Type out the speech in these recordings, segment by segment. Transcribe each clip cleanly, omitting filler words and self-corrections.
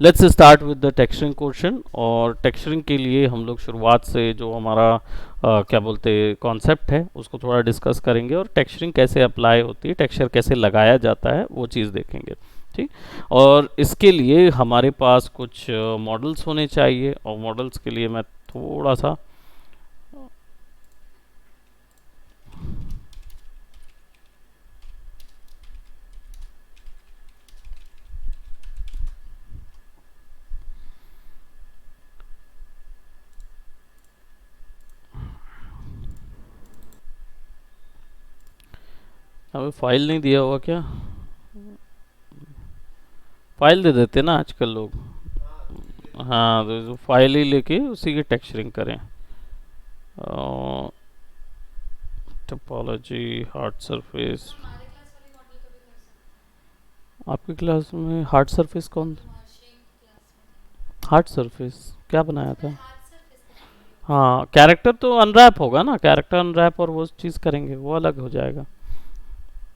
Let's start with the texturing question. और texturing के लिए हम लोग शुरुआत से जो हमारा क्या बोलते कॉन्सेप्ट है उसको थोड़ा डिस्कस करेंगे, और टेक्सचरिंग कैसे अप्लाई होती है, टेक्सचर कैसे लगाया जाता है, वो चीज़ देखेंगे। ठीक। और इसके लिए हमारे पास कुछ मॉडल्स होने चाहिए, और मॉडल्स के लिए मैं थोड़ा सा हमें फाइल नहीं दिया हुआ क्या? फाइल दे देते ना आजकल लोग। हाँ, तो फाइल ही लेके उसी की टेक्सचरिंग करें। Topology, hard surface. आपकी क्लास में हार्ड सरफेस कौन? हार्ड सरफेस क्या बनाया था? हाँ, कैरेक्टर तो अनरैप होगा ना, कैरेक्टर अनरैप और वो चीज़ करेंगे, वो अलग हो जाएगा।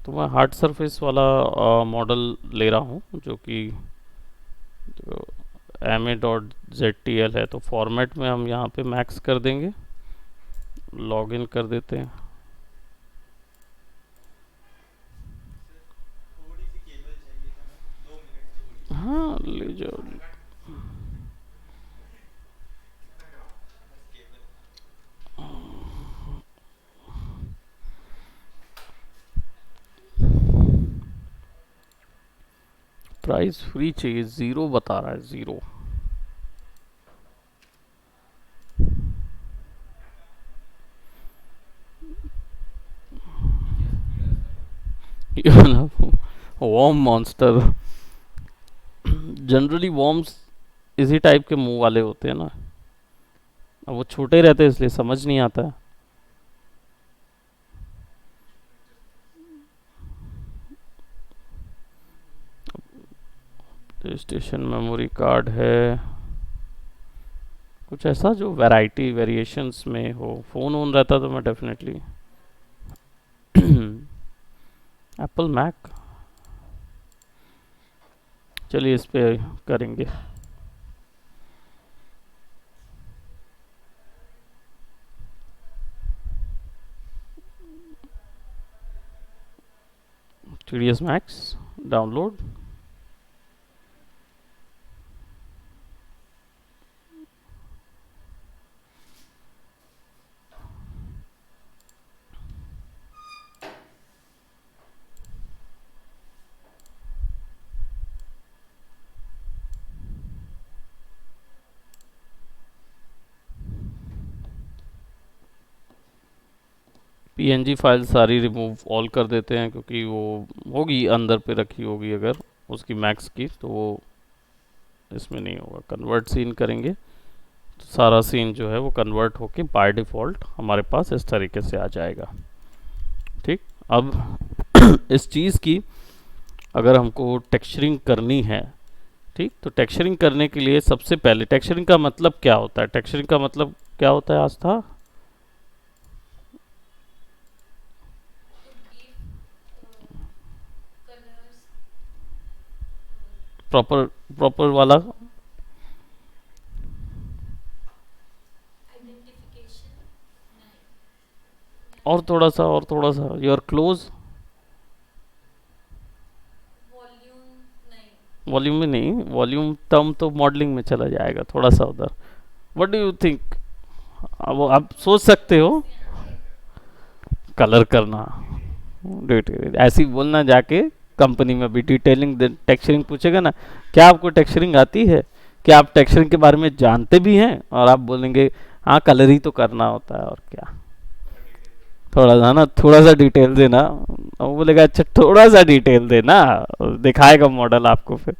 तो मैं हार्ड सरफेस वाला मॉडल ले रहा हूँ, जो कि ma.ztl है। तो फॉर्मेट में हम यहाँ पे मैक्स कर देंगे, लॉगिन कर देते हैं। हाँ, ले जाओ। प्राइस फ्री चाहिए, ज़ीरो बता रहा है, zero. Worm monster. Generally worms इसी टाइप के मुंह वाले होते हैं ना, अब वो छोटे रहते हैं इसलिए समझ नहीं आता है। प्ले स्टेशन मेमोरी कार्ड है, कुछ ऐसा जो वैरायटी वेरिएशंस में हो। फ़ोन ऑन रहता तो मैं डेफिनेटली एप्पल मैक, चलिए इस पे करेंगे। TDS Max download. PNG file सारी रिमूव ऑल कर देते हैं, क्योंकि वो होगी अंदर पे रखी होगी अगर उसकी मैक्स की, तो वो इसमें नहीं होगा। कन्वर्ट सीन करेंगे तो सारा सीन जो है वो कन्वर्ट होके बाय डिफ़ॉल्ट हमारे पास इस तरीके से आ जाएगा। ठीक। अब इस चीज़ की अगर हमको टेक्सचरिंग करनी है, ठीक, तो टेक्सचरिंग करने के लिए सबसे पहले टेक्सचरिंग का मतलब क्या होता है? टेक्सचरिंग का मतलब क्या होता है आस्था? प्रॉपर प्रॉपर वाला और थोड़ा सा योर क्लोज। वॉल्यूम में नहीं, वॉल्यूम टर्म तो मॉडलिंग में चला जाएगा थोड़ा सा उधर। What do you think? अब आप सोच सकते हो। कलर करना, ऐसे ही बोलना जाके कंपनी में भी डिटेलिंग टेक्सचरिंग पूछेगा ना, क्या आपको टेक्सचरिंग आती है, क्या आप टेक्सचरिंग के बारे में जानते भी हैं? और आप बोलेंगे हाँ कलर ही तो करना होता है, और क्या। थोड़ा सा ना, थोड़ा सा डिटेल देना। और वो बोलेगा अच्छा थोड़ा सा डिटेल देना, दिखाएगा मॉडल आपको फिर।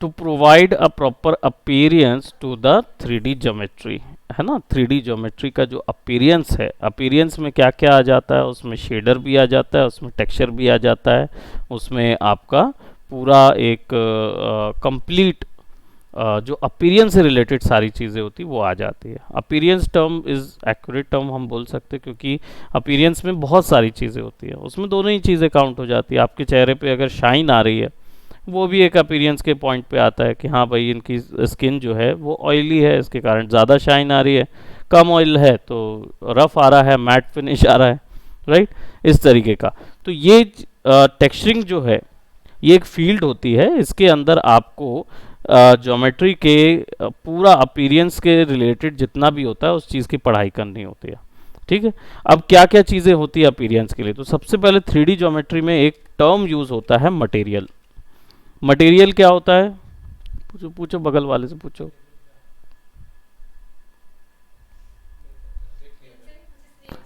To provide a proper appearance to the 3D geometry, है ना। 3D ज्योमेट्री का जो अपीरियंस है, अपीरियंस में क्या क्या आ जाता है? उसमें शेडर भी आ जाता है, उसमें टेक्सचर भी आ जाता है, उसमें आपका पूरा एक कंप्लीट जो अपीरियंस से रिलेटेड सारी चीज़ें होती वो आ जाती है। Appearance term is accurate term हम बोल सकते हैं, क्योंकि अपीरियंस में बहुत सारी चीज़ें होती है, उसमें दोनों ही चीज़ें काउंट हो जाती है। आपके चेहरे पे अगर शाइन आ रही है, वो भी एक अपीरियंस के पॉइंट पे आता है कि हाँ भाई इनकी स्किन जो है वो ऑयली है, इसके कारण ज़्यादा शाइन आ रही है, कम ऑयल है तो रफ आ रहा है, मैट फिनिश आ रहा है, राइट, इस तरीके का। तो ये टेक्सचरिंग जो है ये एक फील्ड होती है, इसके अंदर आपको ज्योमेट्री के पूरा अपीरियंस के रिलेटेड जितना भी होता है उस चीज़ की पढ़ाई करनी होती है, ठीक है। अब क्या क्या चीज़ें होती है अपीरियंस के लिए, तो सबसे पहले 3D ज्योमेट्री में एक टर्म यूज़ होता है मटेरियल। मटेरियल क्या होता है, पूछो पूछो बगल वाले से पूछो।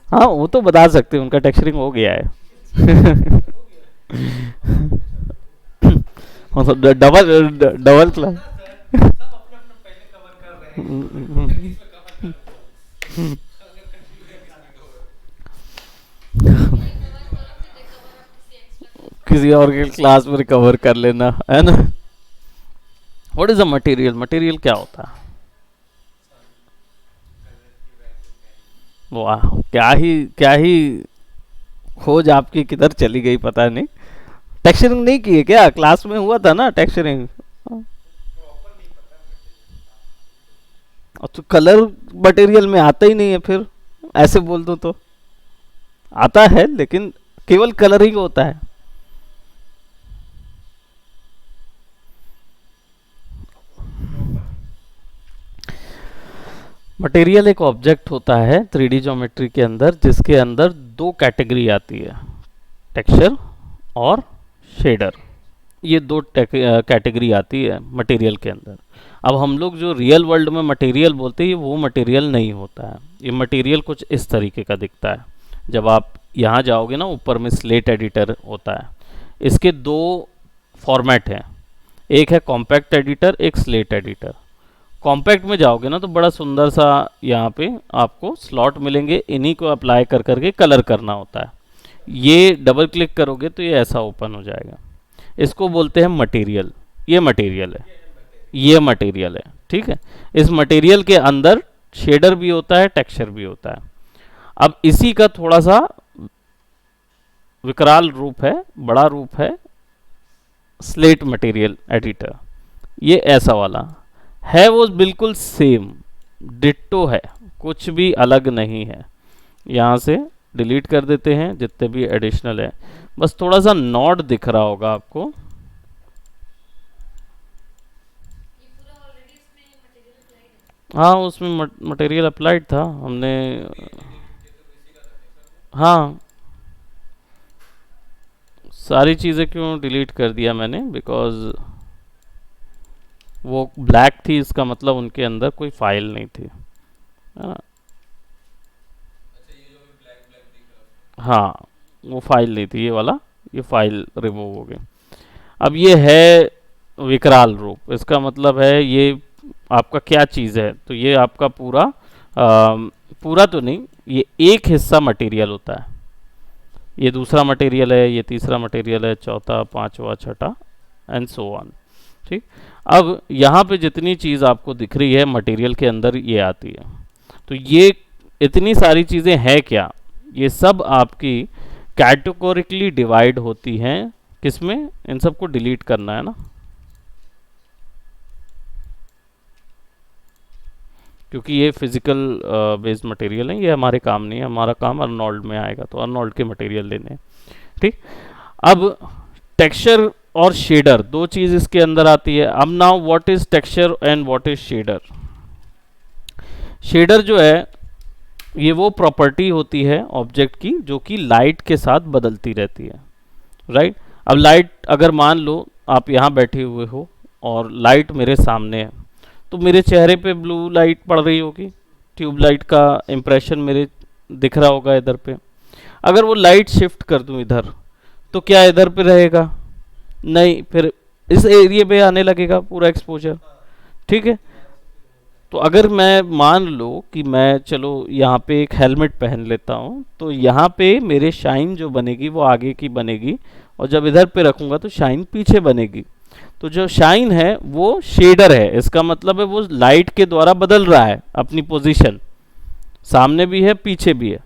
हाँ वो तो बता सकते हैं, उनका टेक्सचरिंग हो गया है। मतलब डबल डबल क्लास। किसी और के क्लास में रिकवर कर लेना है ना। What is a material, material क्या होता है? वाह, क्या ही खोज आपकी किधर चली गई पता नहीं। टेक्सचरिंग नहीं की है क्या? क्लास में हुआ था ना टेक्सचरिंग। तो कलर मटेरियल में आता ही नहीं है फिर, ऐसे बोल दो तो। आता है लेकिन केवल कलरिंग होता है। मटेरियल एक ऑब्जेक्ट होता है 3D ज्योमेट्री के अंदर, जिसके अंदर दो कैटेगरी आती है, टेक्सचर और शेडर। ये दो कैटेगरी आती है मटेरियल के अंदर। अब हम लोग जो रियल वर्ल्ड में मटेरियल बोलते हैं, ये वो मटेरियल नहीं होता है। ये मटेरियल कुछ इस तरीके का दिखता है। जब आप यहाँ जाओगे ना, ऊपर में स्लेट एडिटर होता है। इसके दो फॉर्मेट हैं, एक है कॉम्पैक्ट एडिटर, एक स्लेट एडिटर। कॉम्पैक्ट में जाओगे ना तो बड़ा सुंदर सा यहाँ पे आपको स्लॉट मिलेंगे, इन्हीं को अप्लाई कर करके कलर करना होता है। ये डबल क्लिक करोगे तो ये ऐसा ओपन हो जाएगा। इसको बोलते हैं मटेरियल। ये मटेरियल है, ये मटेरियल है, ठीक है। इस मटेरियल के अंदर शेडर भी होता है, टेक्सचर भी होता है। अब इसी का थोड़ा सा विकराल रूप है, बड़ा रूप है स्लेट मटेरियल एडिटर। ये ऐसा वाला है, वो बिल्कुल सेम डिट्टो है, कुछ भी अलग नहीं है। यहाँ से डिलीट कर देते हैं जितने भी एडिशनल है, बस थोड़ा सा नॉट दिख रहा होगा आपको। हाँ उसमें मटेरियल अप्लाइड था हमने। हाँ सारी चीज़ें क्यों डिलीट कर दिया मैंने, बिकॉज वो ब्लैक थी, इसका मतलब उनके अंदर कोई फाइल नहीं थी, है ना। हाँ वो फाइल नहीं थी, ये वाला, ये फाइल रिमूव हो गई। अब ये है विकराल रूप, इसका मतलब है ये आपका क्या चीज़ है, तो ये आपका पूरा पूरा तो नहीं, ये एक हिस्सा मटेरियल होता है। ये दूसरा मटेरियल है, ये तीसरा मटेरियल है, चौथा, पांचवा, छठा एंड सो ऑन, ठीक। अब यहाँ पे जितनी चीज़ आपको दिख रही है मटेरियल के अंदर ये आती है। तो ये इतनी सारी चीज़ें हैं क्या, ये सब आपकी कैटेगोरिकली डिवाइड होती हैं किसमें, इन सबको डिलीट करना है ना, क्योंकि ये फिजिकल बेस्ड मटेरियल है, ये हमारे काम नहीं है। हमारा काम अर्नोल्ड में आएगा तो अर्नोल्ड के मटेरियल लेने हैं, ठीक। अब टेक्सचर और शेडर दो चीज़ इसके अंदर आती है। अब now what is texture and what is shader. Shader जो है ये वो प्रॉपर्टी होती है ऑब्जेक्ट की जो कि लाइट के साथ बदलती रहती है, राइट। अब लाइट अगर मान लो आप यहाँ बैठे हुए हो और लाइट मेरे सामने है, तो मेरे चेहरे पे ब्लू लाइट पड़ रही होगी, ट्यूब लाइट का इम्प्रेशन मेरे दिख रहा होगा इधर पे। अगर वो लाइट शिफ्ट कर दूं इधर, तो क्या इधर पे रहेगा? नहीं, फिर इस एरिया पे आने लगेगा पूरा एक्सपोजर, ठीक है। तो अगर मैं मान लो कि मैं चलो यहाँ पे एक हेलमेट पहन लेता हूँ, तो यहाँ पे मेरे शाइन जो बनेगी वो आगे की बनेगी, और जब इधर पे रखूँगा तो शाइन पीछे बनेगी। तो जो शाइन है वो शेडर है, इसका मतलब है वो लाइट के द्वारा बदल रहा है अपनी पोजीशन, सामने भी है पीछे भी है।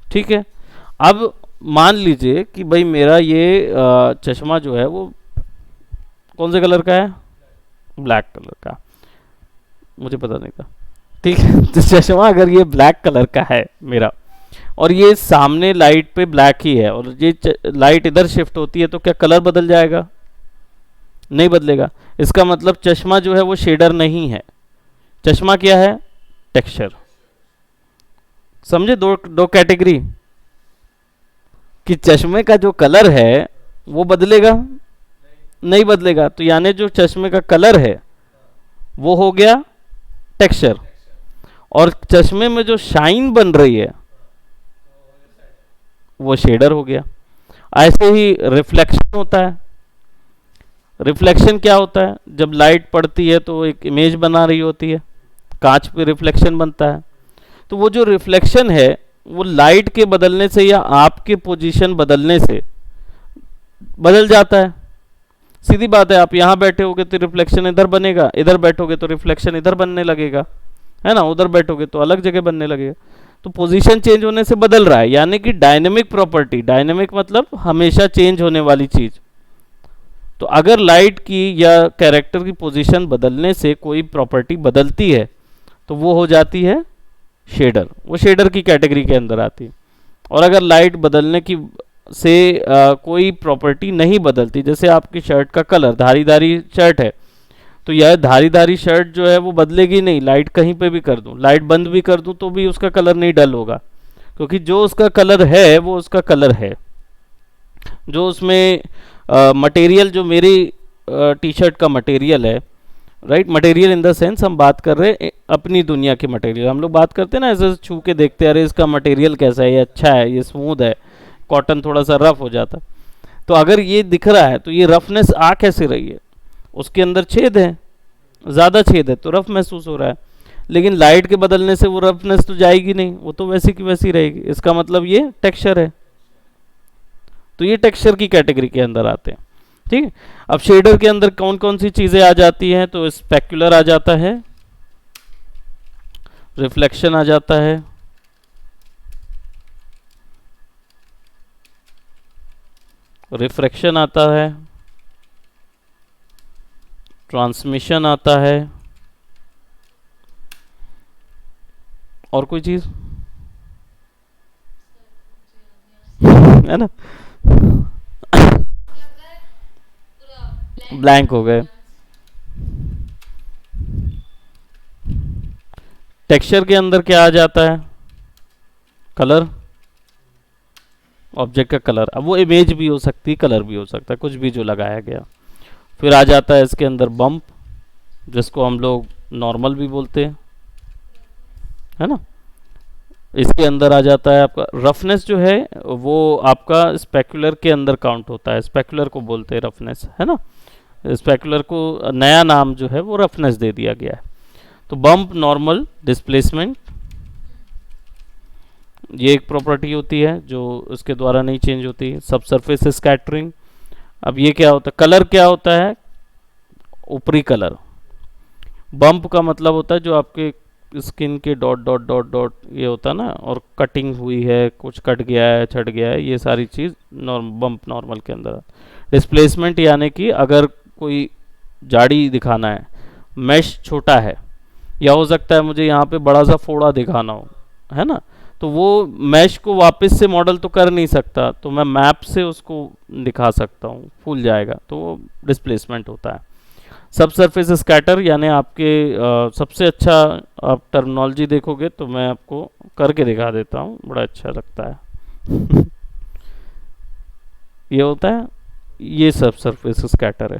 ठीक है। अब मान लीजिए कि भाई मेरा ये चश्मा जो है वो कौन से कलर का है, ब्लैक कलर का, मुझे पता नहीं था। ठीक है। तो चश्मा अगर ये ब्लैक कलर का है मेरा, और ये सामने लाइट पे ब्लैक ही है, और ये लाइट इधर शिफ्ट होती है, तो क्या कलर बदल जाएगा? नहीं बदलेगा। इसका मतलब चश्मा जो है वो शेडर नहीं है, चश्मा क्या है, टेक्सचर। समझे? दो दो कैटेगरी, कि चश्मे का जो कलर है वो बदलेगा, नहीं बदलेगा। तो यानी जो चश्मे का कलर है वो हो गया टेक्सचर, और चश्मे में जो शाइन बन रही है वो शेडर हो गया। ऐसे ही रिफ्लेक्शन होता है। रिफ्लेक्शन क्या होता है? जब लाइट पड़ती है तो एक इमेज बना रही होती है, कांच पे रिफ्लेक्शन बनता है। तो वो जो रिफ्लेक्शन है वो लाइट के बदलने से या आपके पोजीशन बदलने से बदल जाता है। सीधी बात है, आप यहाँ बैठे होगे तो रिफ्लेक्शन इधर बनेगा, इधर बैठोगे तो रिफ्लेक्शन इधर बनने लगेगा, है ना, उधर बैठोगे तो अलग जगह बनने लगेगा। तो पोजीशन चेंज होने से बदल रहा है, यानी कि डायनेमिक प्रॉपर्टी। डायनेमिक मतलब हमेशा चेंज होने वाली चीज। तो अगर लाइट की या कैरेक्टर की पोजीशन बदलने से कोई प्रॉपर्टी बदलती है तो वो हो जाती है शेडर, वो शेडर की कैटेगरी के अंदर आती है। और अगर लाइट बदलने की से कोई प्रॉपर्टी नहीं बदलती, जैसे आपकी शर्ट का कलर, धारीदारी शर्ट है, तो यह धारीदारी शर्ट जो है वो बदलेगी नहीं, लाइट कहीं पे भी कर दूं, लाइट बंद भी कर दूं तो भी उसका कलर नहीं डल होगा, क्योंकि जो उसका कलर है वो उसका कलर है। जो उसमें मटेरियल, जो मेरी टी शर्ट का मटेरियल है, right, material in the sense हम बात कर रहे हैं अपनी दुनिया के मटेरियल। हम लोग बात करते हैं ना, ऐसे छू के देखते हैं, अरे इसका मटेरियल कैसा है, ये अच्छा है, ये स्मूथ है, कॉटन थोड़ा सा रफ हो जाता। तो अगर ये दिख रहा है तो ये रफनेस आ कैसे रही है, उसके अंदर छेद है, ज़्यादा छेद है तो रफ महसूस हो रहा है। लेकिन लाइट के बदलने से वो रफनेस तो जाएगी नहीं, वो तो वैसी की वैसी रहेगी। इसका मतलब ये टेक्सचर है। तो ये टेक्सचर की कैटेगरी के अंदर आते हैं। ठीक है। अब शेडर के अंदर कौन कौन सी चीजें आ जाती हैं? तो स्पेक्युलर आ जाता है, रिफ्लेक्शन आ जाता है, रिफ्रैक्शन आता है, ट्रांसमिशन आता है, और कोई चीज है ना? ब्लैंक हो गए। टेक्सचर के अंदर क्या आ जाता है? कलर, ऑब्जेक्ट का कलर। अब वो इमेज भी हो सकती है, कलर भी हो सकता है, कुछ भी जो लगाया गया। फिर आ जाता है इसके अंदर बम्प, जिसको हम लोग नॉर्मल भी बोलते हैं, है ना। इसके अंदर आ जाता है आपका रफनेस, जो है वो आपका स्पेकुलर के अंदर काउंट होता है, स्पेकुलर को बोलते हैं रफनेस, है ना। स्पेकुलर को नया नाम जो है वो रफनेस दे दिया गया है। तो बम्प, नॉर्मल, डिस्प्लेसमेंट, ये एक प्रॉपर्टी होती है जो उसके द्वारा नहीं चेंज होती। सब सरफेस स्कैटरिंग। अब ये क्या होता है? कलर क्या होता है? ऊपरी कलर। बम्प का मतलब होता है जो आपके स्किन के डॉट डॉट डॉट डॉट ये होता है ना, और कटिंग हुई है, कुछ कट गया है, छट गया है, ये सारी चीज़ बम्प नॉर्मल के अंदर। डिस्प्लेसमेंट यानी कि अगर कोई जाड़ी दिखाना है, मैश छोटा है, या हो सकता है मुझे यहाँ पे बड़ा सा फोड़ा दिखाना हो, है ना, तो वो मैश को वापस से मॉडल तो कर नहीं सकता, तो मैं मैप से उसको दिखा सकता हूँ, फूल जाएगा, तो वो डिस्प्लेसमेंट होता है। सब सरफेस स्कैटर यानी आपके सबसे अच्छा आप टर्मिनोलॉजी देखोगे तो मैं आपको करके दिखा देता हूँ, बड़ा अच्छा लगता है। ये होता है, ये सब सरफेस स्कैटर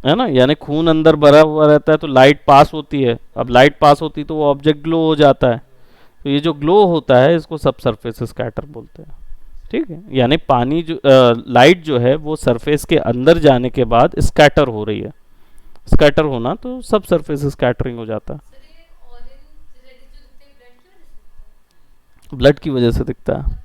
है ना। यानी खून अंदर भरा हुआ रहता है तो लाइट पास होती है, अब लाइट पास होती तो वो ऑब्जेक्ट ग्लो हो जाता है, तो ये जो ग्लो होता है इसको सब सरफेस स्कैटर बोलते हैं। ठीक है। यानी पानी जो लाइट जो है वो सरफेस के अंदर जाने के बाद स्कैटर हो रही है, स्कैटर होना, तो सब सरफेस स्कैटरिंग हो जाता है। ब्लड की वजह से दिखता है।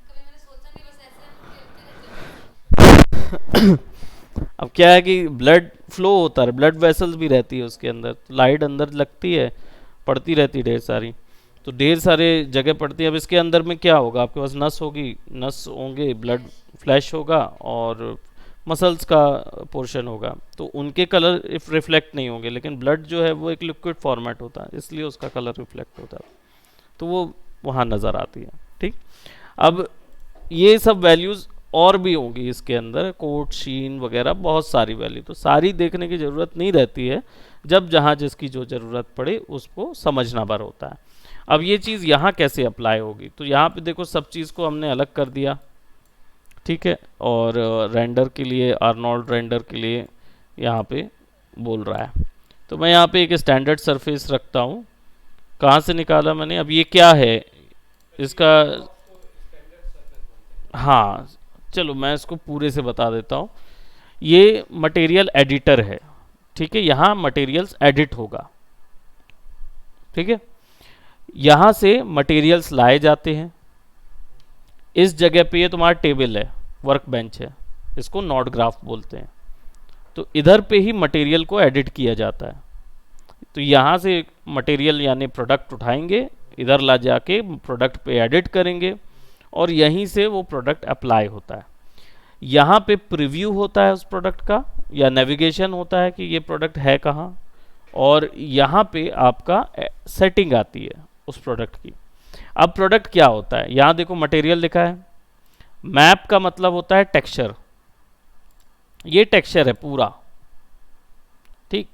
अब क्या है कि ब्लड फ्लो होता है, ब्लड वेसल्स भी रहती है उसके अंदर, तो लाइट अंदर लगती है, पड़ती रहती है ढेर सारी, तो ढेर सारे जगह पड़ती है। अब इसके अंदर में क्या होगा, आपके पास नस होगी, नस होंगे, ब्लड फ्लैश होगा, और मसल्स का पोर्शन होगा, तो उनके कलर इफ रिफ्लेक्ट नहीं होंगे, लेकिन ब्लड जो है वो एक लिक्विड फॉर्मेट होता है, इसलिए उसका कलर रिफ्लेक्ट होता है, तो वो वहाँ नज़र आती है। ठीक। अब ये सब वैल्यूज़ और भी होंगी इसके अंदर, कोट शीन वगैरह बहुत सारी वैल्यू, तो सारी देखने की ज़रूरत नहीं रहती है, जब जहाँ जिसकी जो ज़रूरत पड़े उसको समझना भर होता है। अब ये चीज़ यहाँ कैसे अप्लाई होगी, तो यहाँ पे देखो सब चीज़ को हमने अलग कर दिया, ठीक है, और रेंडर के लिए, आर्नोल्ड रेंडर के लिए यहाँ पे बोल रहा है, तो मैं यहाँ पे एक स्टैंडर्ड सरफेस रखता हूँ। कहाँ से निकाला मैंने, अब ये क्या है इसका, हाँ चलो मैं इसको पूरे से बता देता हूँ। ये मटेरियल एडिटर है, ठीक है, यहाँ मटेरियल्स एडिट होगा, ठीक है, यहाँ से मटेरियल्स लाए जाते हैं, इस जगह पे ये तुम्हारा टेबल है, वर्क बेंच है, इसको नोड ग्राफ बोलते हैं, तो इधर पे ही मटेरियल को एडिट किया जाता है। तो यहाँ से मटेरियल यानी प्रोडक्ट उठाएंगे, इधर ला जाके प्रोडक्ट पे एडिट करेंगे, और यहीं से वो प्रोडक्ट अप्लाई होता है। यहाँ पे प्रीव्यू होता है उस प्रोडक्ट का, या नेविगेशन होता है कि ये प्रोडक्ट है कहाँ, और यहाँ पे आपका सेटिंग आती है उस प्रोडक्ट की। अब प्रोडक्ट क्या होता है, यहाँ देखो मटेरियल लिखा है, मैप का मतलब होता है टेक्सचर, ये टेक्सचर है पूरा, ठीक।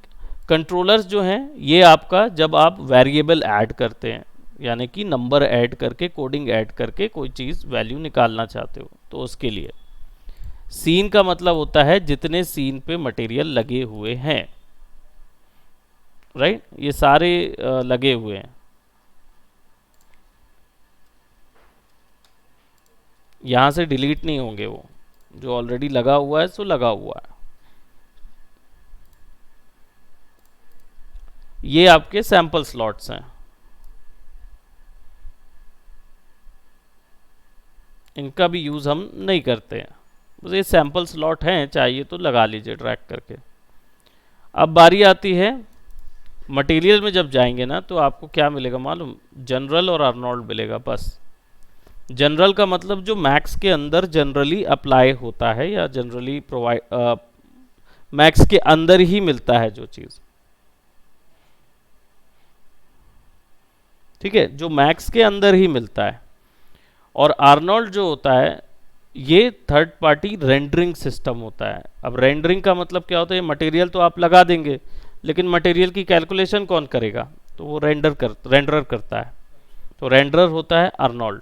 कंट्रोलर्स जो हैं ये आपका, जब आप वेरिएबल ऐड करते हैं, यानी कि नंबर ऐड करके, कोडिंग ऐड करके कोई चीज़ वैल्यू निकालना चाहते हो, तो उसके लिए। सीन का मतलब होता है जितने सीन पे मटेरियल लगे हुए हैं, राइट, ये सारे लगे हुए हैं, यहाँ से डिलीट नहीं होंगे, वो जो ऑलरेडी लगा हुआ है सो लगा हुआ है। ये आपके सैंपल स्लॉट्स हैं, इनका भी यूज़ हम नहीं करते हैं, बस ये सैंपल स्लॉट हैं, चाहिए तो लगा लीजिए ड्रैग करके। अब बारी आती है मटेरियल में, जब जाएंगे ना तो आपको क्या मिलेगा मालूम, जनरल और आर्नोल्ड मिलेगा बस। जनरल का मतलब जो मैक्स के अंदर जनरली अप्लाई होता है, या जनरली प्रोवाइड, मैक्स के अंदर ही मिलता है जो चीज़, ठीक है, जो मैक्स के अंदर ही मिलता है। और आर्नोल्ड जो होता है ये थर्ड पार्टी रेंडरिंग सिस्टम होता है। अब रेंडरिंग का मतलब क्या होता है, मटेरियल तो आप लगा देंगे, लेकिन मटेरियल की कैलकुलेशन कौन करेगा, तो वो रेंडरर करता है, तो रेंडरर होता है आर्नोल्ड।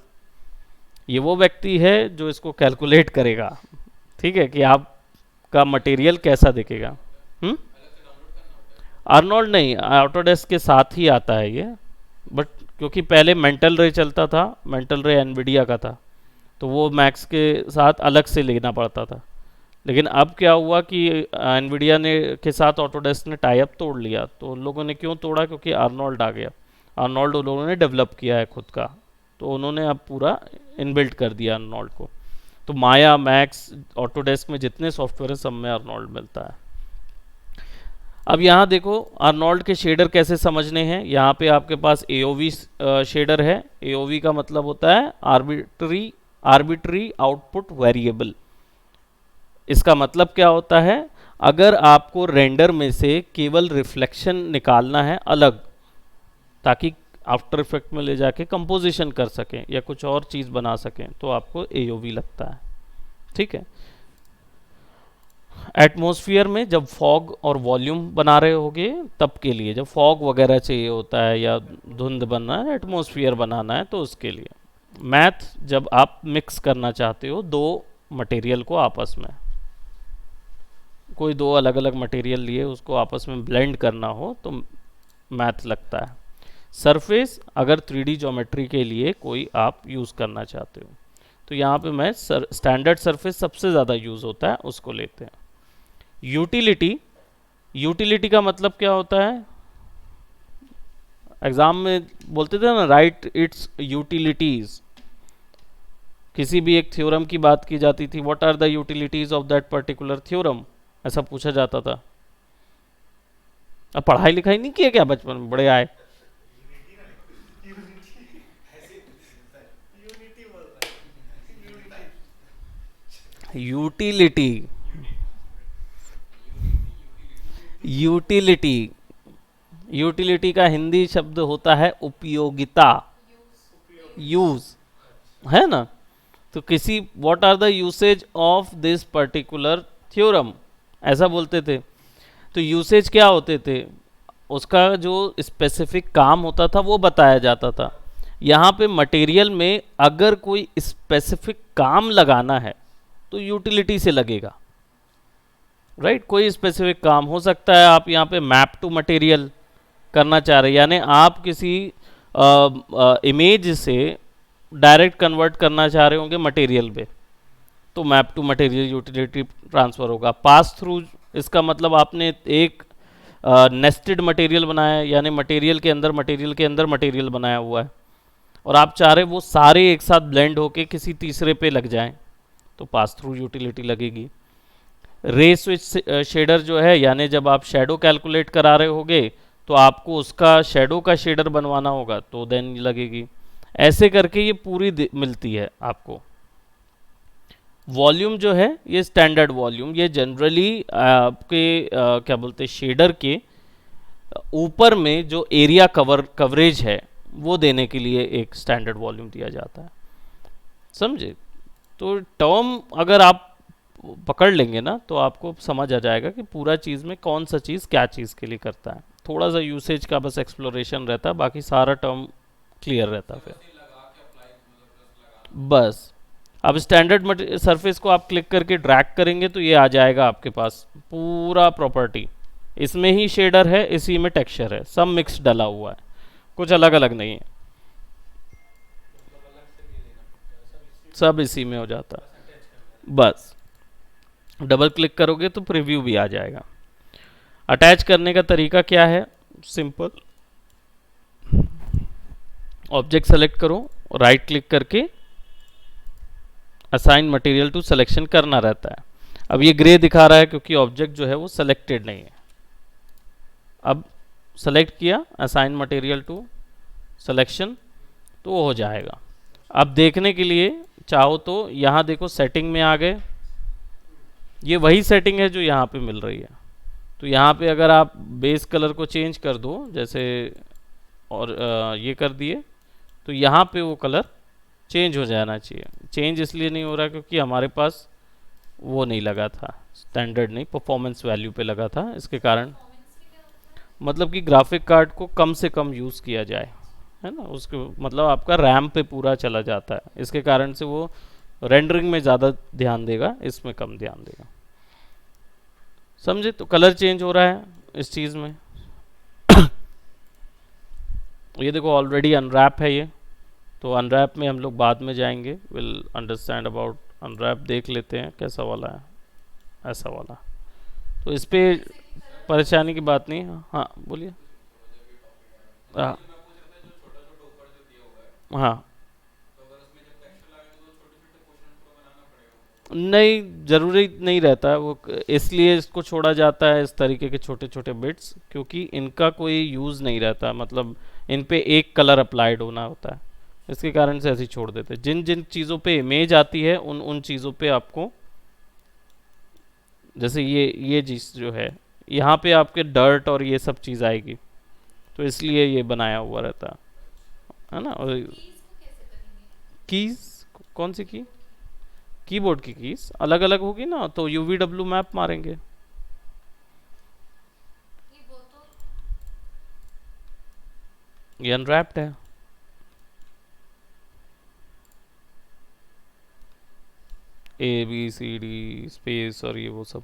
ये वो व्यक्ति है जो इसको कैलकुलेट करेगा, ठीक है, कि आपका मटेरियल कैसा दिखेगा। आर्नोल्ड नहीं, ऑटोडेस्क के साथ ही आता है ये, बट क्योंकि पहले मेंटल रे चलता था, मेंटल रे एनवीडिया का था, तो वो मैक्स के साथ अलग से लेना पड़ता था। लेकिन अब क्या हुआ कि एनवीडिया ने के साथ ऑटोडेस्क ने टाई अप तोड़ लिया, तो उन लोगों ने क्यों तोड़ा, क्योंकि आर्नोल्ड आ गया, आर्नोल्ड उन लोगों ने डेवलप किया है खुद का, तो उन्होंने अब पूरा इनबिल्ट कर दिया आर्नोल्ड को। तो माया, मैक्स, ऑटोडेस्क में जितने सॉफ्टवेयर हैं सब में आर्नोल्ड मिलता है। अब यहाँ देखो आर्नोल्ड के शेडर कैसे समझने हैं, यहाँ पे आपके पास एओवी शेडर है। एओवी का मतलब होता है आर्बिट्री आउटपुट वेरिएबल। इसका मतलब क्या होता है, अगर आपको रेंडर में से केवल रिफ्लेक्शन निकालना है अलग, ताकि आफ्टर इफेक्ट में ले जाके कंपोजिशन कर सकें या कुछ और चीज़ बना सकें, तो आपको एओवी लगता है, ठीक है। एटमॉस्फेयर में जब फॉग और वॉल्यूम बना रहे होगे तब के लिए, जब फॉग वगैरह चाहिए होता है या धुंध बनना है, एटमॉस्फेयर बनाना है, तो उसके लिए। मैथ जब आप मिक्स करना चाहते हो दो मटेरियल को आपस में, कोई दो अलग अलग मटेरियल लिए उसको आपस में ब्लेंड करना हो तो मैथ लगता है। सरफेस अगर 3D ज्योमेट्री के लिए कोई आप यूज़ करना चाहते हो, तो यहाँ पे मैं स्टैंडर्ड सरफेस सबसे ज़्यादा यूज़ होता है उसको लेते हैं। यूटिलिटी यूटिलिटी का मतलब क्या होता है? एग्जाम में बोलते थे ना, राइट इट्स यूटिलिटीज। किसी भी एक थ्योरम की बात की जाती थी, what are the utilities of that particular theorem, ऐसा पूछा जाता था। अब पढ़ाई लिखाई नहीं किए क्या बचपन में, बड़े आए? यूटिलिटी, यूटिलिटी, यूटिलिटी का हिंदी शब्द होता है उपयोगिता, यूज, है ना? तो किसी, what are the usage of this particular theorem, ऐसा बोलते थे। तो यूसेज क्या होते थे, उसका जो स्पेसिफिक काम होता था वो बताया जाता था। यहाँ पे मटेरियल में अगर कोई स्पेसिफिक काम लगाना है तो यूटिलिटी से लगेगा, राइट? कोई स्पेसिफिक काम हो सकता है, आप यहाँ पे मैप टू मटेरियल करना चाह रहे हैं, यानी आप किसी इमेज से डायरेक्ट कन्वर्ट करना चाह रहे होंगे मटेरियल पे, तो map to material utility transfer होगा। पास थ्रू, इसका मतलब आपने एक नेस्टेड मटेरियल बनाया है, यानी मटेरियल के अंदर मटेरियल के अंदर मटेरियल बनाया हुआ है, और आप चाह रहे वो सारे एक साथ ब्लेंड होके किसी तीसरे पे लग जाएं, तो पास थ्रू यूटिलिटी लगेगी। रे स्विच शेडर जो है, यानी जब आप शेडो कैलकुलेट करा रहे होगे तो आपको उसका शेडो का शेडर बनवाना होगा, तो देन लगेगी। ऐसे करके ये पूरी मिलती है आपको। वॉल्यूम जो है, ये स्टैंडर्ड वॉल्यूम, ये जनरली आपके क्या बोलते हैं, शेडर के ऊपर में जो एरिया कवरेज है वो देने के लिए एक स्टैंडर्ड वॉल्यूम दिया जाता है, समझे? तो टर्म अगर आप पकड़ लेंगे ना तो आपको समझ आ जाएगा कि पूरा चीज़ में कौन सा चीज़ क्या चीज़ के लिए करता है। थोड़ा सा यूसेज का बस एक्सप्लोरेशन रहता है, बाकी सारा टर्म क्लियर रहता है फिर। बस अब स्टैंडर्ड सरफेस को आप क्लिक करके ड्रैग करेंगे तो ये आ जाएगा आपके पास पूरा प्रॉपर्टी। इसमें ही शेडर है, इसी में टेक्सचर है, सब मिक्स डला हुआ है, कुछ अलग अलग नहीं है, सब इसी में हो जाता है। बस डबल क्लिक करोगे तो प्रीव्यू भी आ जाएगा। अटैच करने का तरीका क्या है? सिंपल, ऑब्जेक्ट सेलेक्ट करो, राइट क्लिक करके असाइन मटेरियल टू सिलेक्शन करना रहता है। अब ये ग्रे दिखा रहा है क्योंकि ऑब्जेक्ट जो है वो सेलेक्टेड नहीं है। अब सेलेक्ट किया, असाइन मटेरियल टू सिलेक्शन, तो वो हो जाएगा। अब देखने के लिए चाहो तो यहाँ देखो, सेटिंग में आ गए, ये वही सेटिंग है जो यहाँ पे मिल रही है। तो यहाँ पे अगर आप बेस कलर को चेंज कर दो जैसे, और ये कर दिए, तो यहाँ पे वो कलर चेंज हो जाना चाहिए। चेंज इसलिए नहीं हो रहा क्योंकि हमारे पास वो नहीं लगा था, स्टैंडर्ड नहीं, परफॉर्मेंस वैल्यू पे लगा था, इसके कारण, मतलब कि ग्राफिक कार्ड को कम से कम यूज़ किया जाए, है ना, उसके मतलब आपका रैम पे पूरा चला जाता है, इसके कारण से वो रेंडरिंग में ज़्यादा ध्यान देगा, इसमें कम ध्यान देगा, समझे? तो कलर चेंज हो रहा है इस चीज़ में। ये देखो ऑलरेडी अनरैप है ये, तो अनरैप में हम लोग बाद में जाएंगे, विल अंडरस्टैंड अबाउट अनरैप। देख लेते हैं कैसा वाला है, ऐसा वाला, तो इस पे परेशानी की बात नहीं है। हाँ बोलिए। हाँ हाँ, नहीं ज़रूरी नहीं रहता है वो, इसलिए इसको छोड़ा जाता है इस तरीके के छोटे छोटे बिट्स, क्योंकि इनका कोई यूज़ नहीं रहता, मतलब इन पे एक कलर अप्लाइड होना होता है, इसके कारण से ऐसे ही छोड़ देते हैं। जिन जिन चीज़ों पे इमेज आती है उन उन चीज़ों पे आपको, जैसे ये चीज़ जो है यहाँ पे आपके डर्ट और ये सब चीज़ आएगी, तो इसलिए ये बनाया हुआ रहता है ना। और कीज, कौन सी की? कीबोर्ड की कीज अलग अलग होगी ना, तो UVW मैप मारेंगे। ये अनरैप्ड है, ABCD स्पेस और ये वो सब,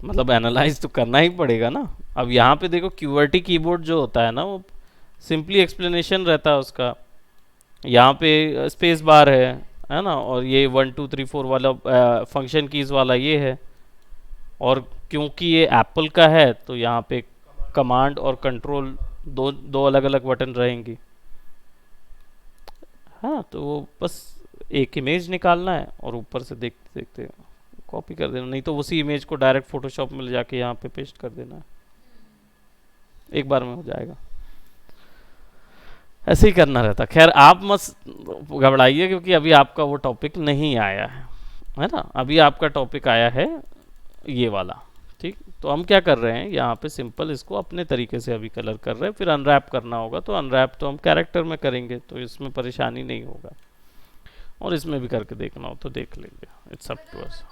मतलब एनालाइज तो करना ही पड़ेगा ना। अब यहाँ पे देखो QWERTY कीबोर्ड जो होता है ना, वो सिंपली एक्सप्लेनेशन रहता है उसका, यहाँ पे स्पेस बार है, है ना, और ये 1 2 3 4 वाला फंक्शन कीज वाला ये है। और क्योंकि ये एप्पल का है तो यहाँ पे कमांड और कंट्रोल दो दो अलग अलग बटन रहेंगी। हाँ, तो वो बस एक इमेज निकालना है और ऊपर से देखते देखते कॉपी कर देना, नहीं तो उसी इमेज को डायरेक्ट फोटोशॉप में ले जाके यहाँ पे पेस्ट कर देना है, एक बार में हो जाएगा। ऐसे ही करना रहता। खैर आप मत घबराइए क्योंकि अभी आपका वो टॉपिक नहीं आया है ना, अभी आपका टॉपिक आया है ये वाला। ठीक, तो हम क्या कर रहे हैं यहाँ पे सिंपल इसको अपने तरीके से अभी कलर कर रहे हैं, फिर अनरैप करना होगा तो अनरैप तो हम कैरेक्टर में करेंगे, तो इसमें परेशानी नहीं होगा। और इसमें भी करके देखना हो तो देख लेंगे, it's up to us.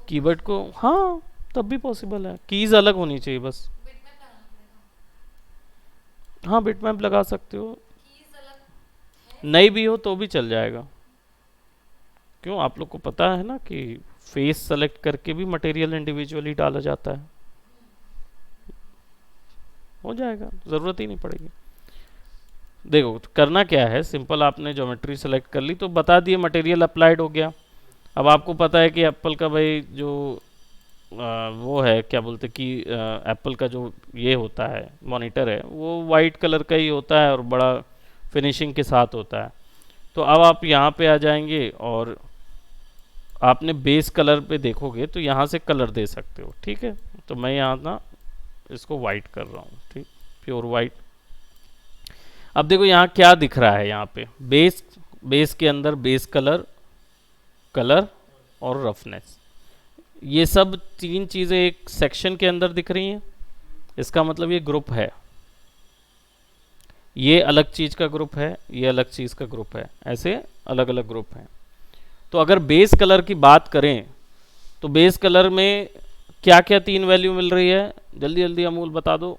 Keyboard को हाँ तब भी पॉसिबल है, कीज अलग होनी चाहिए बस। हाँ बिटमैप लगा सकते हो, नहीं भी हो तो भी चल जाएगा। क्यों, आप लोग को पता है ना कि फेस सेलेक्ट करके भी मटेरियल इंडिविजुअली डाला जाता है, हो जाएगा, ज़रूरत ही नहीं पड़ेगी। देखो तो करना क्या है, सिंपल आपने ज्योमेट्री सेलेक्ट कर ली तो बता दिए मटेरियल अप्लाइड हो गया। अब आपको पता है कि एप्पल का भाई जो वो है क्या बोलते कि एप्पल का जो ये होता है मॉनिटर है वो वाइट कलर का ही होता है और बड़ा फिनिशिंग के साथ होता है। तो अब आप यहाँ पे आ जाएंगे और आपने बेस कलर पे देखोगे तो यहाँ से कलर दे सकते हो। ठीक है, तो मैं यहाँ ना इसको वाइट कर रहा हूँ, ठीक, प्योर वाइट। अब देखो यहाँ क्या दिख रहा है, यहाँ पे बेस के अंदर बेस कलर, कलर और रफनेस, ये सब तीन चीज़ें एक सेक्शन के अंदर दिख रही हैं। इसका मतलब ये ग्रुप है, ये अलग चीज़ का ग्रुप है, ये अलग चीज़ का ग्रुप है, ऐसे अलग अलग ग्रुप हैं। तो अगर बेस कलर की बात करें तो बेस कलर में क्या क्या तीन वैल्यू मिल रही है, जल्दी जल्दी अमूल बता दो,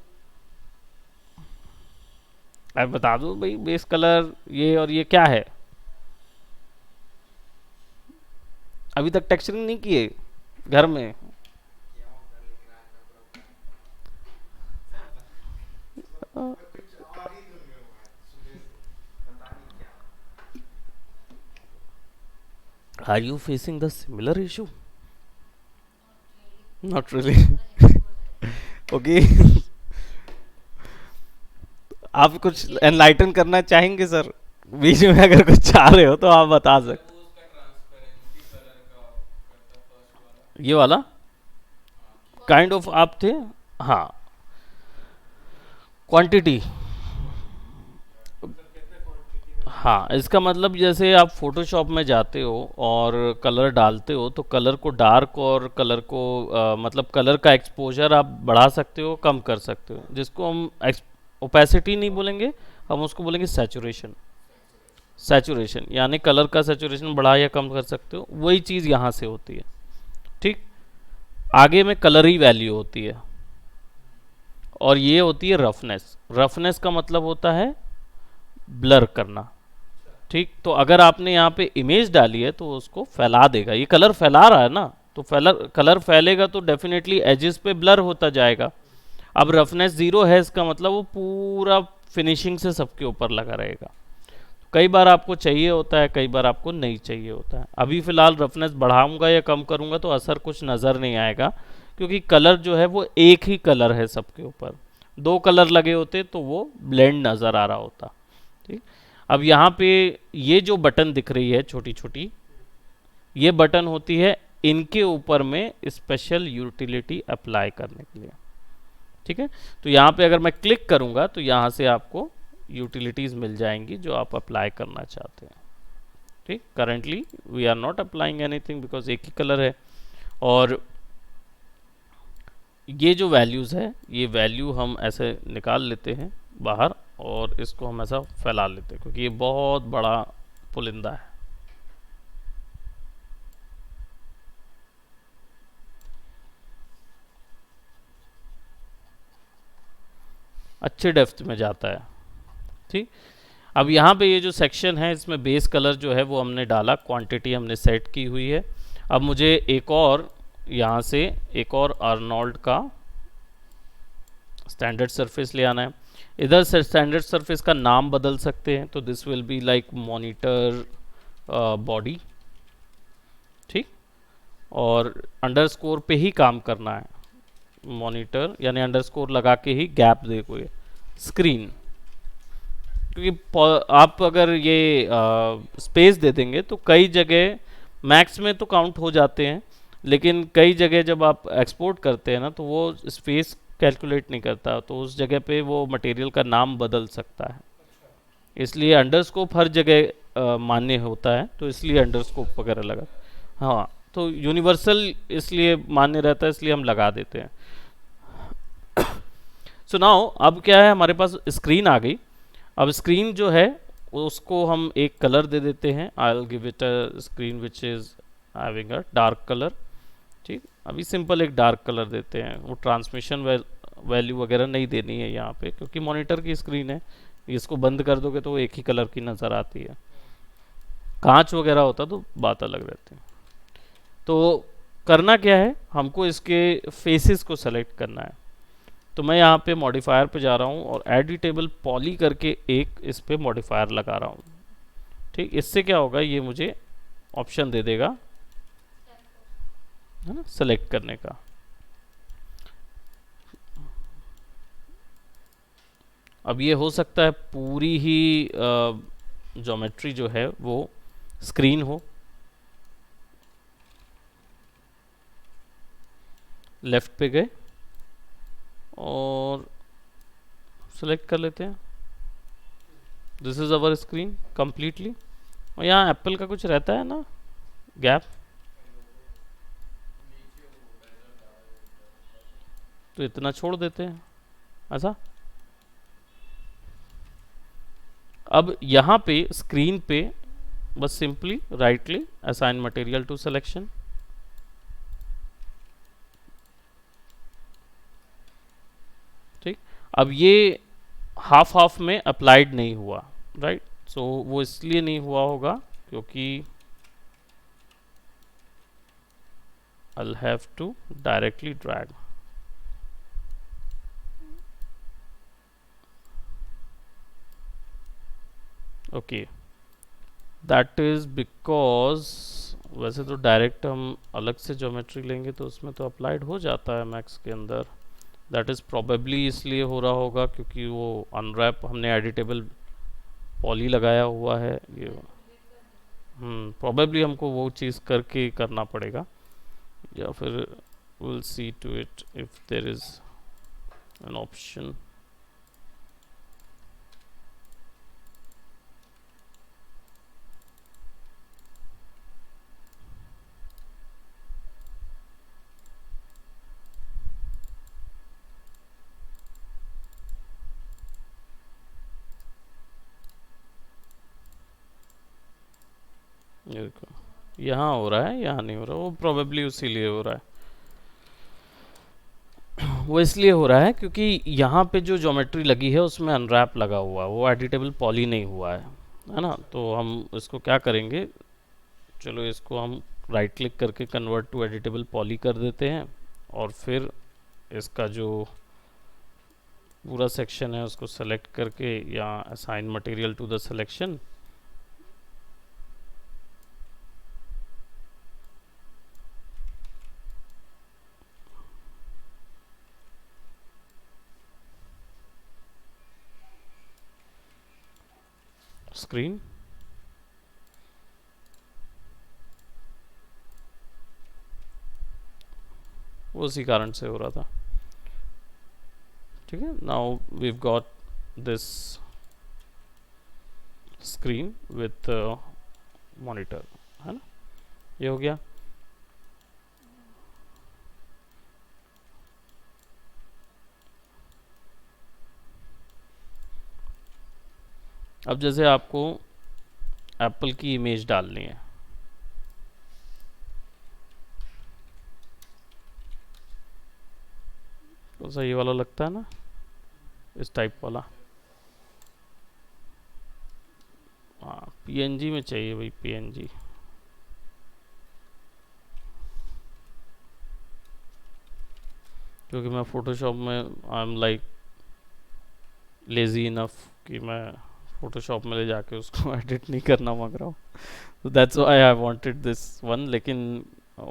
अब बता दो भाई। बेस कलर ये और ये क्या है, अभी तक टेक्सचरिंग नहीं किए घर में? Are you facing the similar issue? Not really. Okay, आप कुछ एनलाइटन करना चाहेंगे सर? बीच में अगर कुछ चाह रहे हो तो आप बता सकते। ये वाला काइंड ऑफ आप थे, हाँ, क्वांटिटी। हाँ, इसका मतलब जैसे आप फोटोशॉप में जाते हो और कलर डालते हो तो कलर को डार्क और कलर को मतलब कलर का एक्सपोजर आप बढ़ा सकते हो, कम कर सकते हो, जिसको हम ओपेसिटी नहीं बोलेंगे, हम उसको बोलेंगे सैचुरेशन। सैचुरेशन यानी कलर का सैचुरेशन बढ़ा या कम कर सकते हो, वही चीज़ यहाँ से होती है। ठीक, आगे में कलर ही वैल्यू होती है और ये होती है रफनेस। रफनेस का मतलब होता है ब्लर करना। ठीक, तो अगर आपने यहाँ पे इमेज डाली है तो उसको फैला देगा, ये कलर फैला रहा है ना, तो कलर फैलेगा तो डेफिनेटली एजेस पे ब्लर होता जाएगा। अब रफनेस ज़ीरो है, इसका मतलब वो पूरा फिनिशिंग से सबके ऊपर लगा रहेगा। कई बार आपको चाहिए होता है, कई बार आपको नहीं चाहिए होता है। अभी फ़िलहाल रफनेस बढ़ाऊंगा या कम करूंगा तो असर कुछ नज़र नहीं आएगा, क्योंकि कलर जो है वो एक ही कलर है सबके ऊपर। दो कलर लगे होते तो वो ब्लेंड नज़र आ रहा होता। ठीक, अब यहाँ पे ये जो बटन दिख रही है छोटी छोटी, ये बटन होती है इनके ऊपर में स्पेशल यूटिलिटी अप्लाई करने के लिए। ठीक है, तो यहाँ पे अगर मैं क्लिक करूँगा तो यहाँ से आपको यूटिलिटीज़ मिल जाएंगी जो आप अप्लाई करना चाहते हैं। ठीक, currently we are not applying anything because एक ही कलर है। और ये जो वैल्यूज़ है ये वैल्यू हम ऐसे निकाल लेते हैं बाहर और इसको हम ऐसा फैला लेते हैं, क्योंकि ये बहुत बड़ा पुलिंदा है। अच्छे डेप्थ में जाता है। ठीक, अब यहाँ पे ये जो सेक्शन है इसमें बेस कलर जो है वो हमने डाला, क्वांटिटी हमने सेट की हुई है। अब मुझे एक और यहाँ से एक और आर्नोल्ड का स्टैंडर्ड सरफेस ले आना है। इधर से स्टैंडर्ड सरफेस का नाम बदल सकते हैं, तो this will be like monitor body, ठीक। और अंडरस्कोर पे ही काम करना है, मॉनिटर यानी अंडरस्कोर लगा के ही गैप देखो ये स्क्रीन, क्योंकि आप अगर ये स्पेस दे देंगे तो कई जगह मैक्स में तो काउंट हो जाते हैं, लेकिन कई जगह जब आप एक्सपोर्ट करते हैं ना तो वो स्पेस कैलकुलेट नहीं करता, तो उस जगह पे वो मटेरियल का नाम बदल सकता है। इसलिए अंडरस्कोप हर जगह मान्य होता है, तो इसलिए अंडरस्कोप वगैरह लगा। हाँ, तो यूनिवर्सल इसलिए मान्य रहता है, इसलिए हम लगा देते हैं। सो नाउ अब क्या है, हमारे पास स्क्रीन आ गई। अब स्क्रीन जो है उसको हम एक कलर दे देते हैं। I will give it a screen which is having a dark colour, ठीक। अभी सिंपल एक डार्क कलर देते हैं, वो ट्रांसमिशन वैल्यू वगैरह नहीं देनी है यहाँ पे, क्योंकि मॉनिटर की स्क्रीन है। इसको बंद कर दोगे तो वो एक ही कलर की नज़र आती है। कांच वगैरह होता तो बात अलग रहती है। तो करना क्या है, हमको इसके फेसेस को सेलेक्ट करना है। तो मैं यहाँ पे मॉडिफायर पे जा रहा हूँ और एडिटेबल पॉली करके एक इस पे मॉडिफायर लगा रहा हूँ, ठीक। इससे क्या होगा, ये मुझे ऑप्शन दे देगा, है ना, सेलेक्ट करने का। अब ये हो सकता है पूरी ही ज्योमेट्री जो है वो स्क्रीन हो। लेफ्ट पे गए और सेलेक्ट कर लेते हैं, this is our screen completely. और यहाँ एप्पल का कुछ रहता है ना, गैप, तो इतना छोड़ देते हैं ऐसा। अब यहाँ पे स्क्रीन पे बस simply right click, assign material to selection, ठीक। अब ये हाफ हाफ में अप्लाइड नहीं हुआ, राइट। सो वो इसलिए नहीं हुआ होगा क्योंकि I'll have to directly drag, okay, that is because वैसे तो डायरेक्ट हम अलग से ज्योमेट्री लेंगे तो उसमें तो अप्लाइड हो जाता है मैक्स के अंदर। दैट इज़ प्रोबेबली इसलिए हो रहा होगा क्योंकि वो अनरैप हमने एडिटेबल पॉली लगाया हुआ है ये। प्रोबेबली हमको वो चीज़ करके करना पड़ेगा, या फिर will see to it if there is an option. ये देखो, यहाँ हो रहा है, यहाँ नहीं हो रहा, वो प्रोबेबली उसी लिए हो रहा है। वो इसलिए हो रहा है क्योंकि यहाँ पे जो ज्योमेट्री लगी है उसमें अनरैप लगा हुआ है, वो एडिटेबल पॉली नहीं हुआ है ना। तो हम इसको क्या करेंगे, चलो इसको हम राइट क्लिक करके कन्वर्ट टू एडिटेबल पॉली कर देते हैं, और फिर इसका जो पूरा सेक्शन है उसको सेलेक्ट करके यहाँ assign material to the selection, screen, उसी कारण से हो रहा था, ठीक है। Now we've got this screen with monitor, है ना, ये हो गया। अब जैसे आपको एप्पल की इमेज डालनी है, तो सही वाला लगता है ना, इस टाइप वाला। हाँ, पीएनजी में चाहिए भाई, पीएनजी। क्योंकि मैं फोटोशॉप में I am like lazy enough कि मैं फोटोशॉप में ले जाके उसको एडिट नहीं करना मांग रहा हूँ. So that's why I wanted this one. लेकिन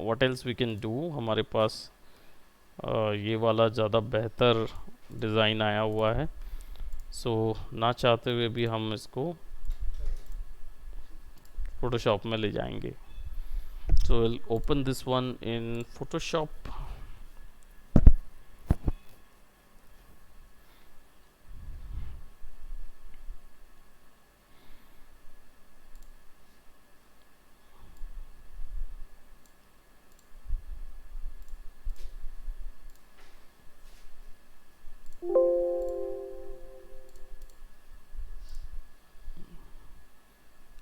what else we can do, हमारे पास ये वाला ज़्यादा बेहतर डिज़ाइन आया हुआ है. सो ना चाहते हुए भी हम इसको फोटोशॉप में ले जाएंगे. So will open this one in Photoshop.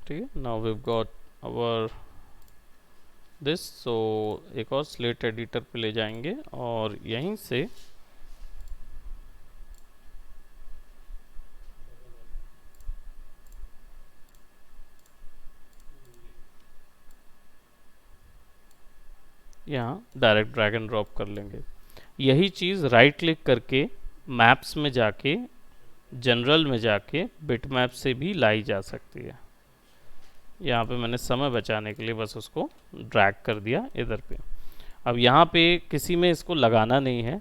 ठीक है. Now we got our this. So एक और स्लेट एडिटर पे ले जाएंगे और यहीं से यहाँ डायरेक्ट ड्रैग एंड ड्रॉप कर लेंगे. यही चीज़ राइट क्लिक करके मैप्स में जाके जनरल में जाके बिट मैप से भी लाई जा सकती है. यहाँ पे मैंने समय बचाने के लिए बस उसको ड्रैग कर दिया इधर पे. अब यहाँ पे किसी में इसको लगाना नहीं है,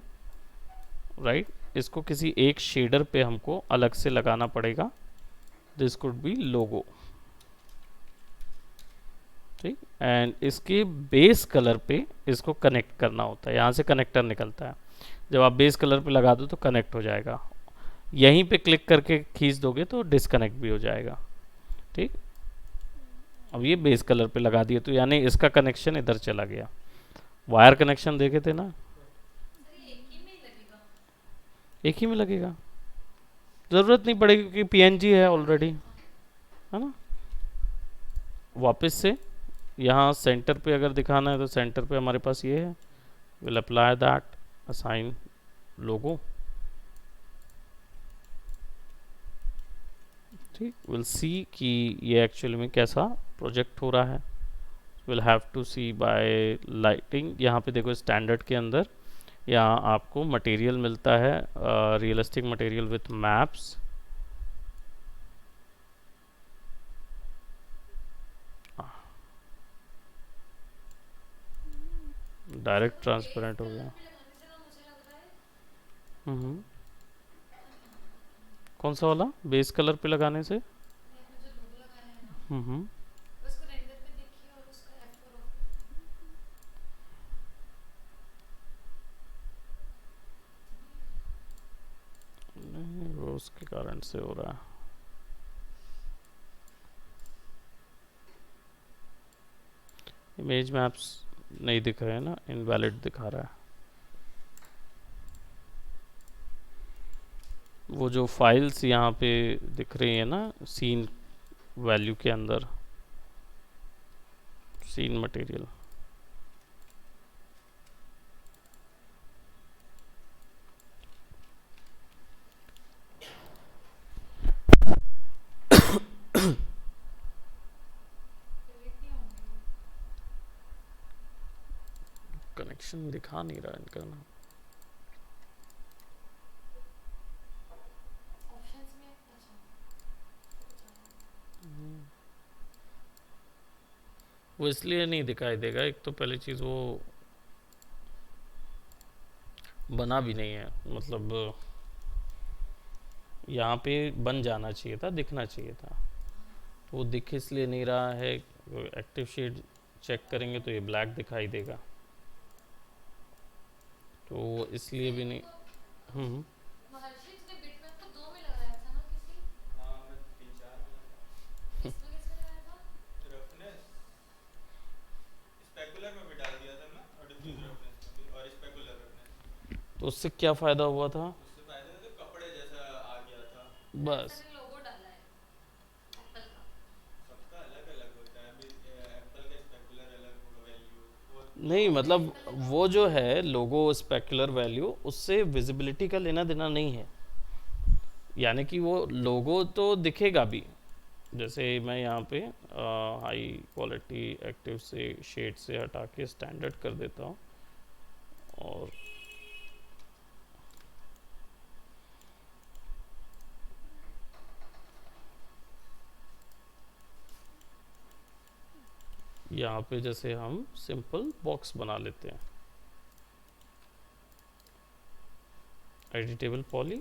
राइट. इसको किसी एक शेडर पे हमको अलग से लगाना पड़ेगा. दिस कुड बी लोगो. ठीक. एंड इसके बेस कलर पे इसको कनेक्ट करना होता है. यहाँ से कनेक्टर निकलता है. जब आप बेस कलर पे लगा दो तो कनेक्ट हो जाएगा. यहीं पे क्लिक करके खींच दोगे तो डिस्कनेक्ट भी हो जाएगा. ठीक. अब ये बेस कलर पे लगा दिए तो यानी इसका कनेक्शन इधर चला गया. वायर कनेक्शन देखे थे ना, एक ही में लगेगा. ज़रूरत नहीं पड़ेगी क्योंकि पीएनजी है ऑलरेडी, है ना. वापस से यहाँ सेंटर पे अगर दिखाना है तो सेंटर पे हमारे पास ये है. विल अप्लाई दैट, असाइन लोगो. ठीक. विल सी कि ये एक्चुअली में कैसा प्रोजेक्ट हो रहा है. Will have to see by lighting. यहाँ पे देखो स्टैंडर्ड के अंदर यहाँ आपको मटेरियल मिलता है, realistic material with maps. Direct transparent हो गया. हम्म. कौन सा वाला बेस कलर पे लगाने से? हम्म. नहीं, वो उसके कारण से हो रहा है. इमेज मैप्स नहीं दिख रहे हैं ना, इनवैलिड दिखा रहा है. वो जो फाइल्स यहाँ पे दिख रही है ना सीन वैल्यू के अंदर, सीन मटेरियल. कनेक्शन दिखा नहीं रहा इनका ना. वो इसलिए नहीं दिखाई देगा, एक तो पहली चीज़ वो बना भी नहीं है, मतलब यहाँ पे बन जाना चाहिए था, दिखना चाहिए था. तो वो दिख इसलिए नहीं रहा है. एक्टिव शेड चेक करेंगे तो ये ब्लैक दिखाई देगा, तो इसलिए भी नहीं. हम्म. तो उससे क्या फ़ायदा हुआ था? बस. नहीं मतलब वो जो है लोगो स्पेकुलर वैल्यू, उससे विजिबिलिटी का लेना देना नहीं है. यानी कि वो लोगो तो दिखेगा भी. जैसे मैं यहाँ पे हाई क्वालिटी एक्टिव से शेड से हटा के स्टैंडर्ड कर देता हूँ और यहाँ पे जैसे हम सिंपल बॉक्स बना लेते हैं, एडिटेबल पॉली,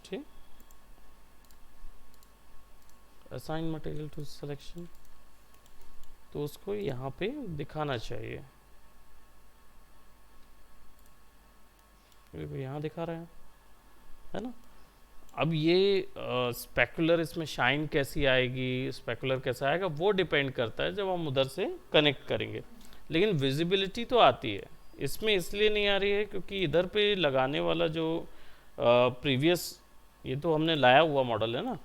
ठीक, असाइन मटेरियल टू सिलेक्शन, तो उसको यहाँ पे दिखाना चाहिए, देखो यहाँ दिखा रहे हैं, है ना। अब ये स्पेकुलर इसमें शाइन कैसी आएगी, स्पेकुलर कैसा आएगा, वो डिपेंड करता है जब हम उधर से कनेक्ट करेंगे, लेकिन विजिबिलिटी तो आती है इसमें, इसलिए नहीं आ रही है क्योंकि इधर पे लगाने वाला जो प्रीवियस, ये तो हमने लाया हुआ मॉडल है ना,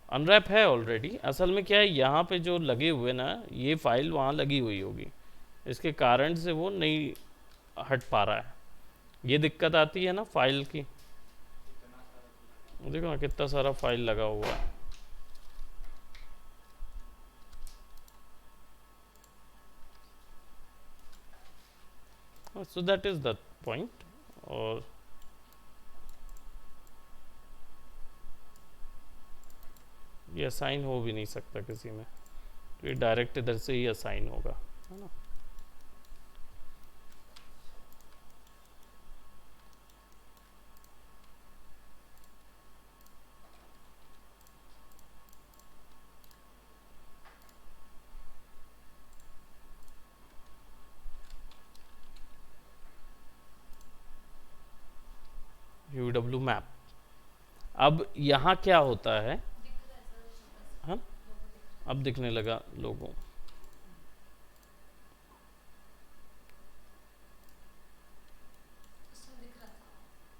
अनरैप है ऑलरेडी। असल में क्या है, यहाँ पे जो लगे हुए ना, ये फाइल वहाँ लगी हुई होगी, इसके कारण से वो नहीं हट पा रहा है, ये दिक्कत आती है ना फाइल की। देखो ना कितना सारा फाइल लगा हुआ है, so that is the point. और ये असाइन हो भी नहीं सकता किसी में, तो ये डायरेक्ट इधर से ही असाइन होगा, है ना। UW मैप, अब यहाँ क्या होता है, हाँ अब दिखने लगा लोगों,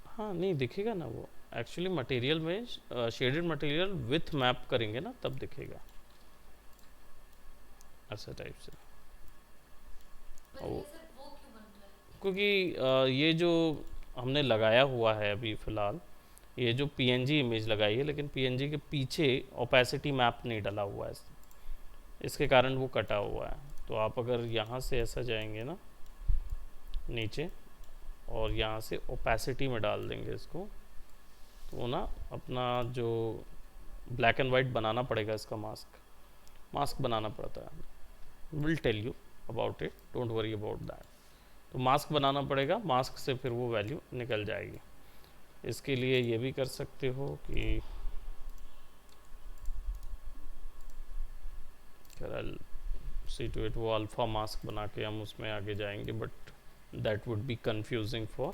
हाँ नहीं दिखेगा ना वो, एक्चुअली मटेरियल में शेडेड मटेरियल विथ मैप करेंगे ना तब दिखेगा, ऐसा टाइप से। क्योंकि ये जो हमने लगाया हुआ है अभी फ़िलहाल, ये जो पीएनजी इमेज लगाई है, लेकिन पीएनजी के पीछे ओपेसिटी मैप नहीं डला हुआ है, इसके कारण वो कटा हुआ है। तो आप अगर यहाँ से ऐसा जाएंगे ना नीचे, और यहाँ से ओपेसिटी में डाल देंगे इसको, तो ना अपना जो ब्लैक एंड वाइट बनाना पड़ेगा, इसका मास्क बनाना पड़ता है, will tell you about it, don't worry about that. तो मास्क बनाना पड़ेगा, मास्क से फिर वो वैल्यू निकल जाएगी। इसके लिए ये भी कर सकते हो कि सी टू इट, वो अल्फ़ा मास्क बना के हम उसमें आगे जाएंगे, but that would be confusing for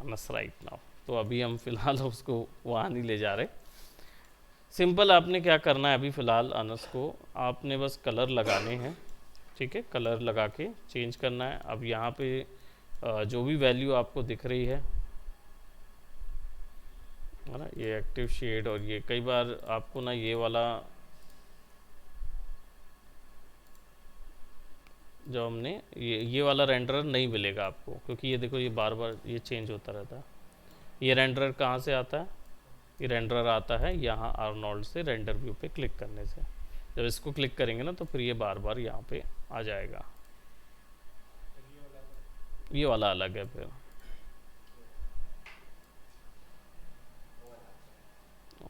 Anas right now. तो अभी हम फिलहाल उसको वहाँ नहीं ले जा रहे। सिंपल आपने क्या करना है अभी फ़िलहाल अनस को, आपने बस कलर लगाने हैं, ठीक है, कलर लगा के चेंज करना है। अब यहाँ पे जो भी वैल्यू आपको दिख रही है ना, ये एक्टिव शेड, और ये कई बार आपको ना ये वाला जो हमने ये वाला रेंडरर नहीं मिलेगा आपको, क्योंकि ये देखो ये बार बार ये चेंज होता रहता है। ये रेंडरर कहाँ से आता है, ये रेंडरर आता है यहाँ आर्नोल्ड से, रेंडर व्यू पे क्लिक करने से। जब इसको क्लिक करेंगे ना तो फिर ये बार बार यहाँ पे आ जाएगा, ये वाला अलग है। फिर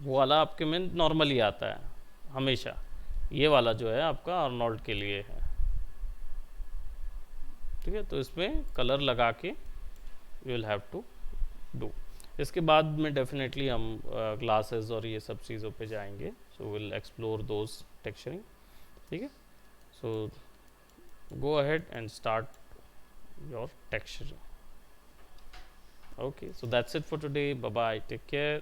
वो वाला आपके में नॉर्मली आता है हमेशा, ये वाला जो है आपका आर्नोल्ड के लिए है, ठीक है। तो इसमें कलर लगा के you will have to do. इसके बाद में डेफिनेटली हम ग्लासेस और ये सब चीज़ों पे जाएंगे, so will explore those texturing, ठीक है। So go ahead and start your texturing. Okay, so that's it for today. Bye bye, take care.